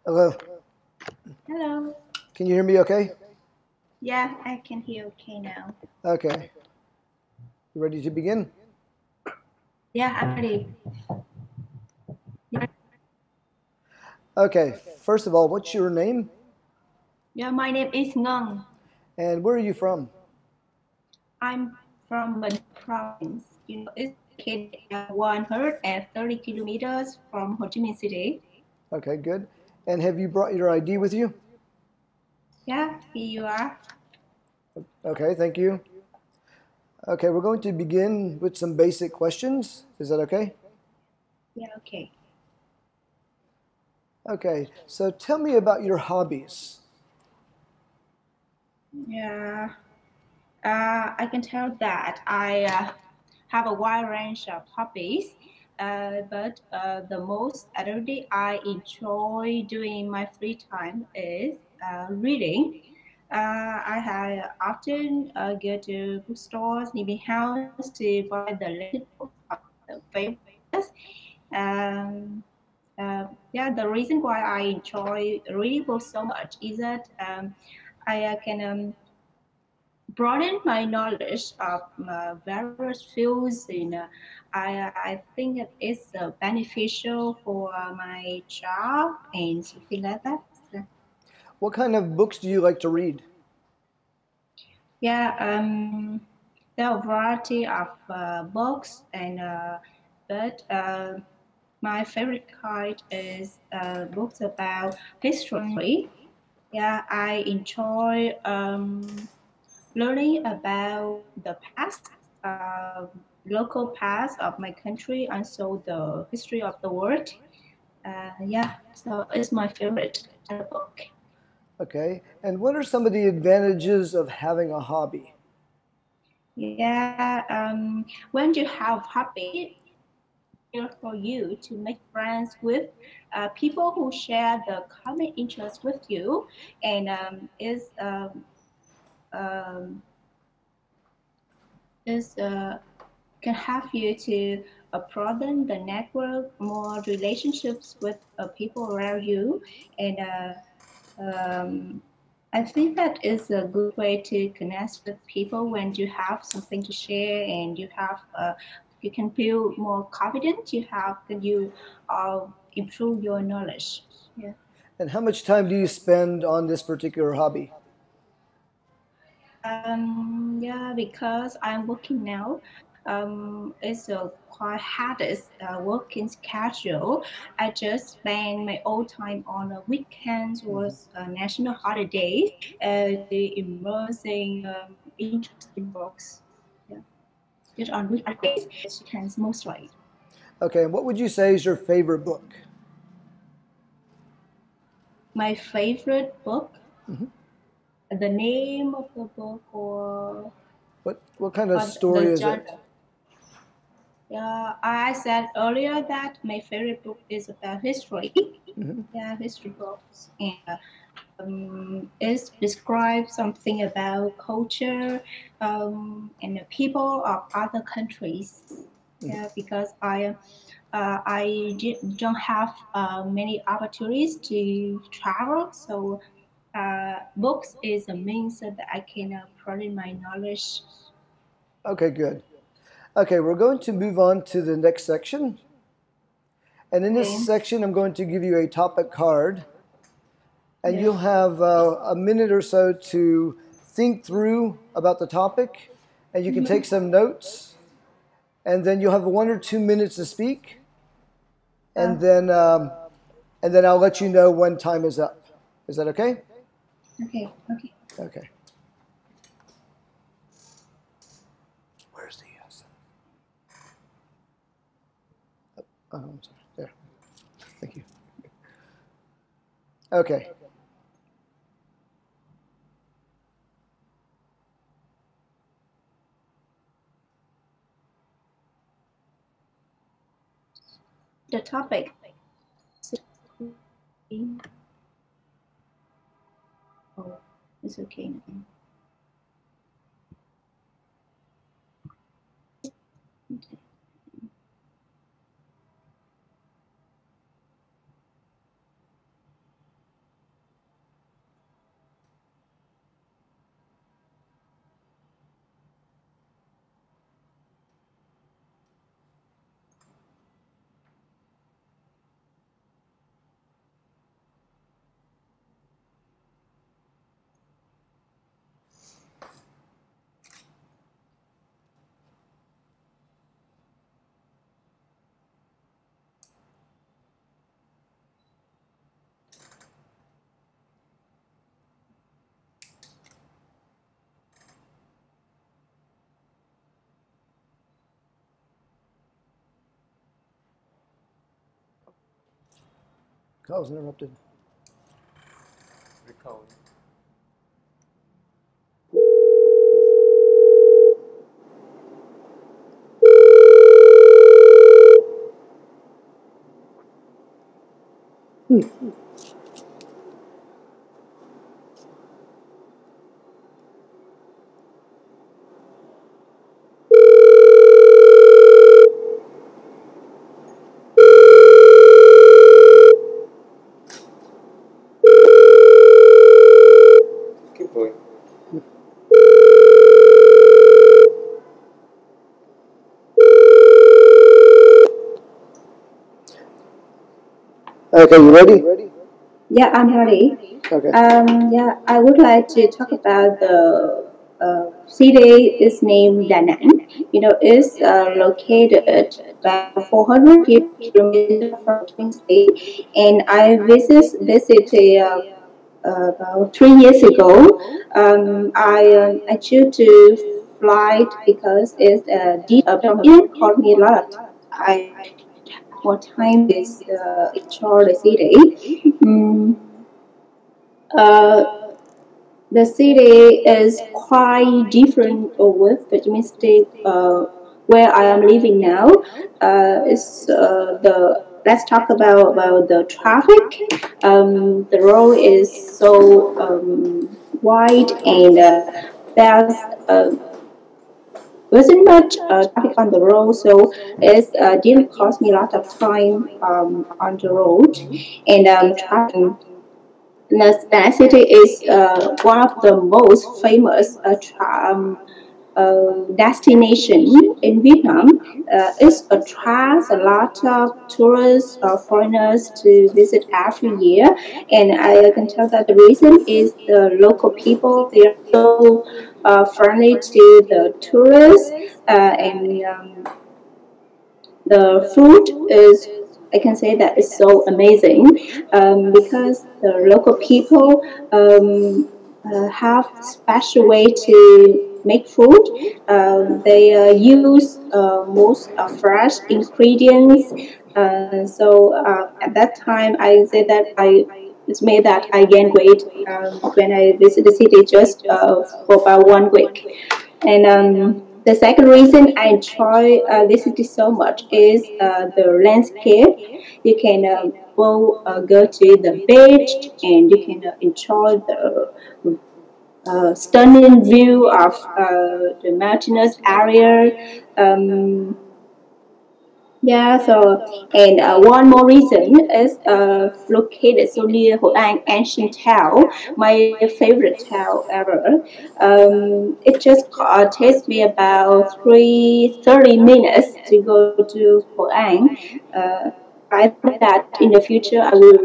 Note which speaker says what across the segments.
Speaker 1: Hello.
Speaker 2: Hello.
Speaker 1: Can you hear me okay?
Speaker 2: Yeah, I can hear okay now.
Speaker 1: Okay. You ready to begin?
Speaker 2: Yeah, I'm ready. Yeah,
Speaker 1: Okay. First of all, what's your name?
Speaker 2: yeah, my name is Ngang.
Speaker 1: And where are you from?
Speaker 2: I'm from Bình province. It's located at 130 kilometers from Ho Chi Minh City.
Speaker 1: Okay, good. And have you brought your ID with you?
Speaker 2: Yeah, here you are.
Speaker 1: Okay, thank you. Okay, we're going to begin with some basic questions. Is that okay?
Speaker 2: Yeah, okay.
Speaker 1: Okay, so tell me about your hobbies.
Speaker 2: Yeah, I can tell that I have a wide range of hobbies, but the most activity I enjoy doing in my free time is reading. I have often go to bookstores near my house to buy the latest books of the favorites. Um, yeah, the reason why I enjoy reading books so much is that I can broaden my knowledge of various fields. I think it is beneficial for my job and something like that. So,
Speaker 1: What kind of books do you like to read?
Speaker 2: yeah, there are a variety of books, but my favorite kind is books about history. Yeah, I enjoy learning about the past, local past of my country, and so the history of the world. Yeah, so it's my favorite book.
Speaker 1: Okay, and what are some of the advantages of having a hobby?
Speaker 2: Yeah, when you have hobby, for you to make friends with people who share the common interest with you, and um, is can help you to broaden the network, more relationships with people around you, and I think that is a good way to connect with people when you have something to share and you can feel more confident. You improve your knowledge. Yeah.
Speaker 1: And how much time do you spend on this particular hobby?
Speaker 2: Yeah, because I'm working now. It's a quite hardest working schedule. I just spend my own time on the weekends or national holidays to immersing interesting books. Yeah, just on weekdays, weekends mostly.
Speaker 1: Okay, and what would you say is your favorite book?
Speaker 2: My favorite book,
Speaker 1: Mhm.
Speaker 2: the name of the book
Speaker 1: What kind of
Speaker 2: or
Speaker 1: story
Speaker 2: the
Speaker 1: is it?
Speaker 2: genre. Yeah, I said earlier that my favorite book is about history.
Speaker 1: Mhm.
Speaker 2: Yeah, history books, and it describes something about culture and the people of other countries.
Speaker 1: Mhm.
Speaker 2: Yeah, because don't have many opportunities to travel, so books is a means so that I can broaden my knowledge.
Speaker 1: Okay, good. Okay, we're going to move on to the next section. And in this
Speaker 2: Okay.
Speaker 1: section, I'm going to give you a topic card, and
Speaker 2: Yeah.
Speaker 1: you'll have a minute or so to think through about the topic, and you can take some notes, and then you'll have 1 or 2 minutes to speak,
Speaker 2: Uh,
Speaker 1: and then I'll let you know when time is up. Is that okay?
Speaker 2: okay. Okay.
Speaker 1: Okay. Where's the yes? Oh, I'm sorry. There. Thank you. Okay.
Speaker 2: The topic. Oh, it's okay now.
Speaker 1: I was interrupted.
Speaker 3: Recall. Keep going.
Speaker 1: Okay, you ready?
Speaker 2: Yeah, I'm ready.
Speaker 1: Okay.
Speaker 2: Yeah, I would like to talk about the city is named Da Nang. You know, it's located about 400 kilometers from State, and I visited this city about 3 years ago. I choose to fly because it's it cost me a lot. I more time is enjoy the city. Mm, uh, the city is quite different with the State where I am living now. Is the Let's talk about the traffic. The road is so wide and there's wasn't much traffic on the road, so it didn't cost me a lot of time on the road. And traffic the city is one of the most famous destination in Vietnam. It attracts a lot of tourists or foreigners to visit every year, and I can tell that the reason is the local people. They are so friendly to the tourists, and the food is, I can say that it's so amazing because the local people have special way to make food. They use most fresh ingredients. So at that time, I say that it's made that I gained weight when I visit the city just for about 1 week. And the second reason I enjoy this city so much is the landscape. You can go to the beach and you can enjoy the stunning view of the mountainous area. Um, yeah, so, and one more reason is located so near Hội An ancient town, my favorite town ever. It just takes me about 30 minutes to go to Hội An. I think that in the future I will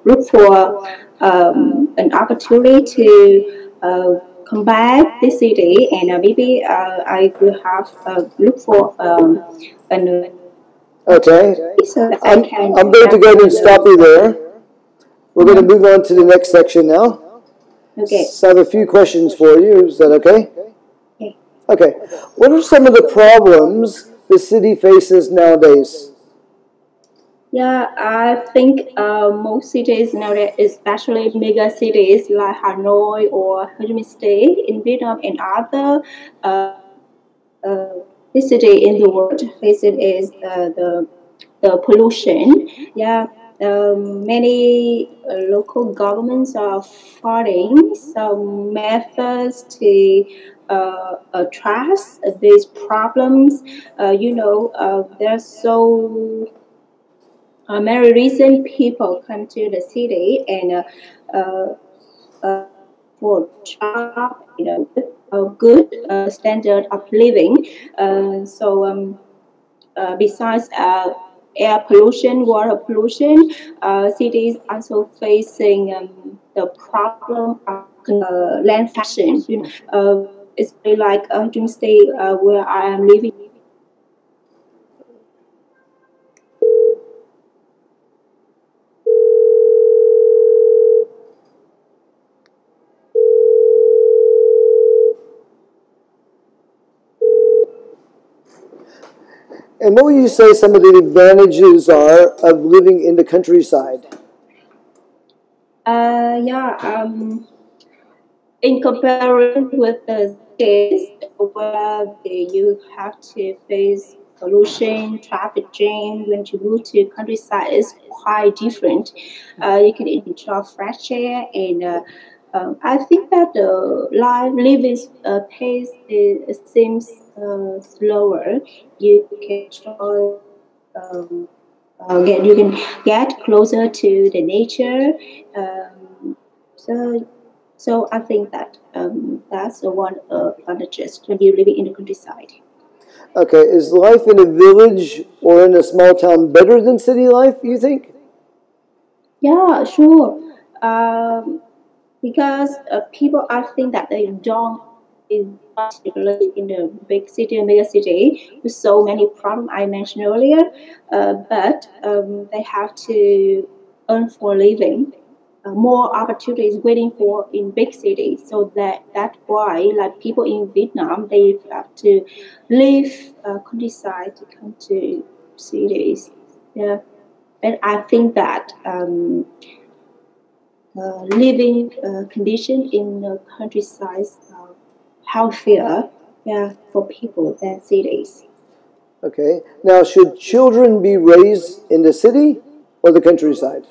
Speaker 2: look for an opportunity to come back this city, and maybe I will have look for an
Speaker 1: Okay.
Speaker 2: so that I
Speaker 1: I'm,
Speaker 2: can
Speaker 1: I'm going to go ahead and stop you there. We're going to move on to the next section now.
Speaker 2: Okay.
Speaker 1: So I have a few questions for you. Is that okay?
Speaker 2: Okay.
Speaker 1: Okay. What are some of the problems the city faces nowadays?
Speaker 2: Yeah, I think most cities nowadays, especially mega cities like Hanoi or Ho Chi Minh City in Vietnam and other uh, city in the world, facing is the pollution. Yeah, many local governments are finding some methods to address these problems. There's so many recent people come to the city and for job, with a good standard of living. Besides air pollution, water pollution, cities also facing the problem of land fashion. It's very like Dream State where I am living.
Speaker 1: And what would you say some of the advantages are of living in the countryside?
Speaker 2: In comparison with the cities where you have to face pollution, traffic jam, when you move to countryside, it's quite different. You can enjoy fresh air, and I think that the living pace seems slower. You can enjoy. You can get closer to the nature. So I think that that's the one advantages when you live in the countryside.
Speaker 1: Okay, is life in a village or in a small town better than city life, you think?
Speaker 2: Yeah, sure. Because people, I think that they don't particularly in the big city, mega city, with so many problems I mentioned earlier. But they have to earn for a living. More opportunities waiting for in big cities, so that's why like people in Vietnam they have to leave countryside to come to cities. Yeah, and I think that living condition in the countryside healthier, yeah, for people than cities.
Speaker 1: Okay, now should children be raised in the city or the countryside?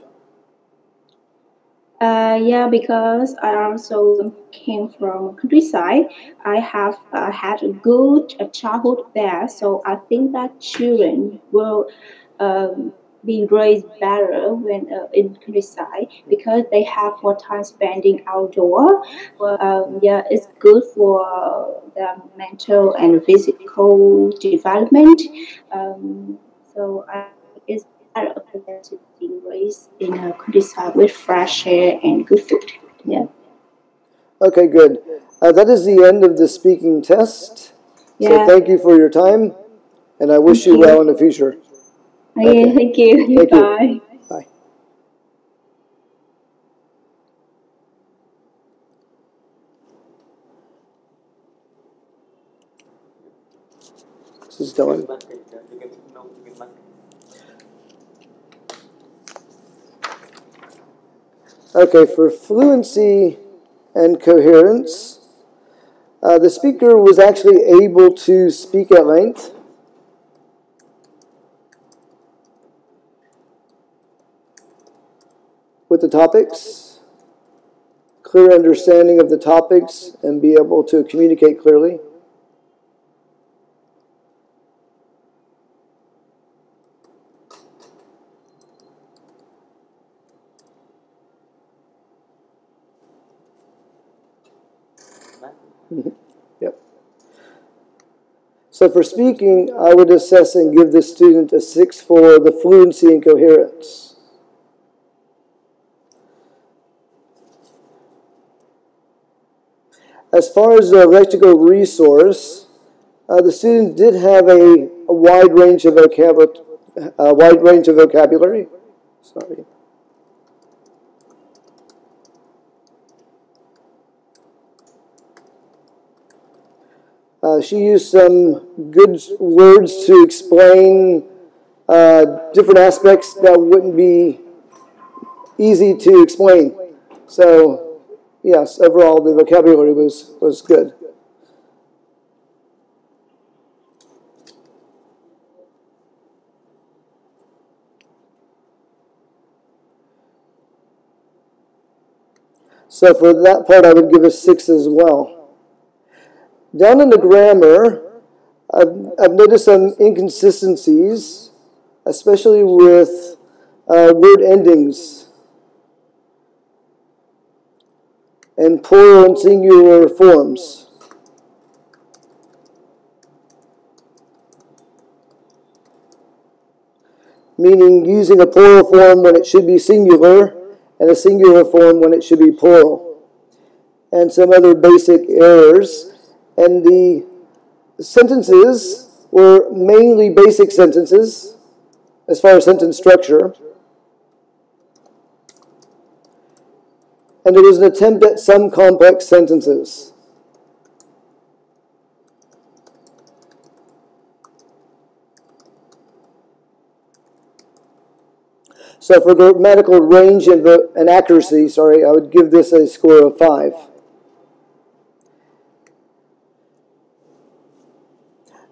Speaker 2: Yeah, because I also came from countryside. I have had a good childhood there, so I think that children will be raised better when in countryside because they have more time spending outdoor. Well, yeah, it's good for their mental and physical development. So I think it's better for them to be raised in a countryside with fresh air and good food. Yeah.
Speaker 1: Okay, good. That is the end of the speaking test. So
Speaker 2: Yeah.
Speaker 1: thank you for your time, and I wish you well in the future.
Speaker 2: Okay, thank you.
Speaker 1: Thank
Speaker 2: Bye.
Speaker 1: you. Bye. This is Dylan. Okay, for fluency and coherence, the speaker was actually able to speak at length. With the topics, clear understanding of the topics, and be able to communicate clearly. Yep. So for speaking, I would assess and give the student a 6 for the fluency and coherence. As far as the lexical resource, the student did have a wide range of vocabulary. Sorry. She used some good words to explain different aspects that wouldn't be easy to explain. So, yes, overall the vocabulary was good. So for that part, I would give a 6 as well. Down in the grammar, I've noticed some inconsistencies, especially with word endings and plural and singular forms. Meaning using a plural form when it should be singular and a singular form when it should be plural. And some other basic errors. And the sentences were mainly basic sentences as far as sentence structure. And there was an attempt at some complex sentences. So for grammatical range and accuracy, sorry, I would give this a score of 5.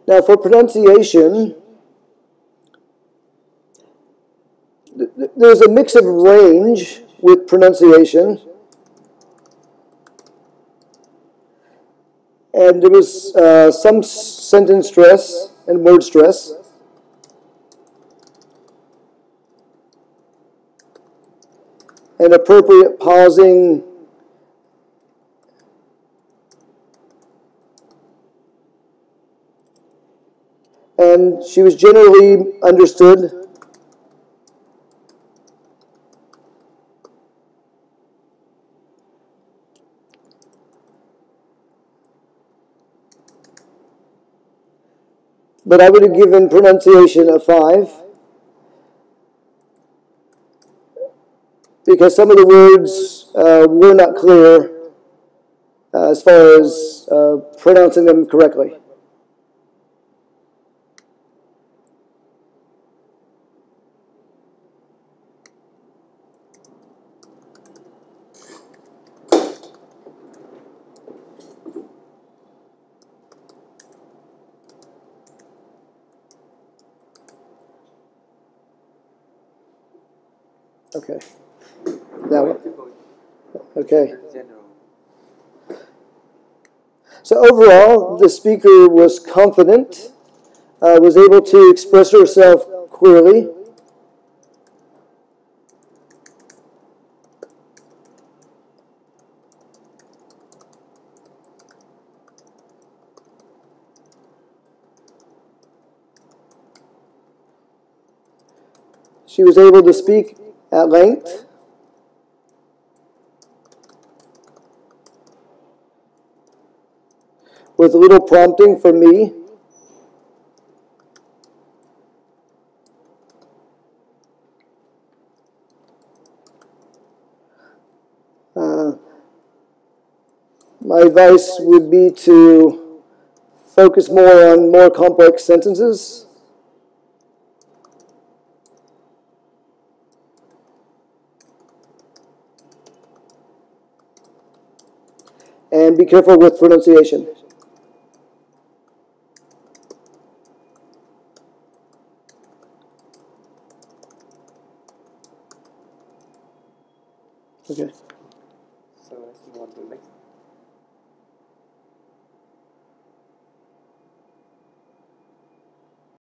Speaker 1: Now for pronunciation, there's a mix of range with pronunciation. And there was some sentence stress and word stress. And appropriate pausing. And she was generally understood. But I would have given pronunciation a 5. Because some of the words were not clear as far as pronouncing them correctly. Okay. Now, okay. So overall, the speaker was confident, was able to express herself clearly. She was able to speak at length. With little prompting from me. My advice would be to focus more on more complex sentences. And be careful with pronunciation. Okay.
Speaker 3: So let's move on to the next.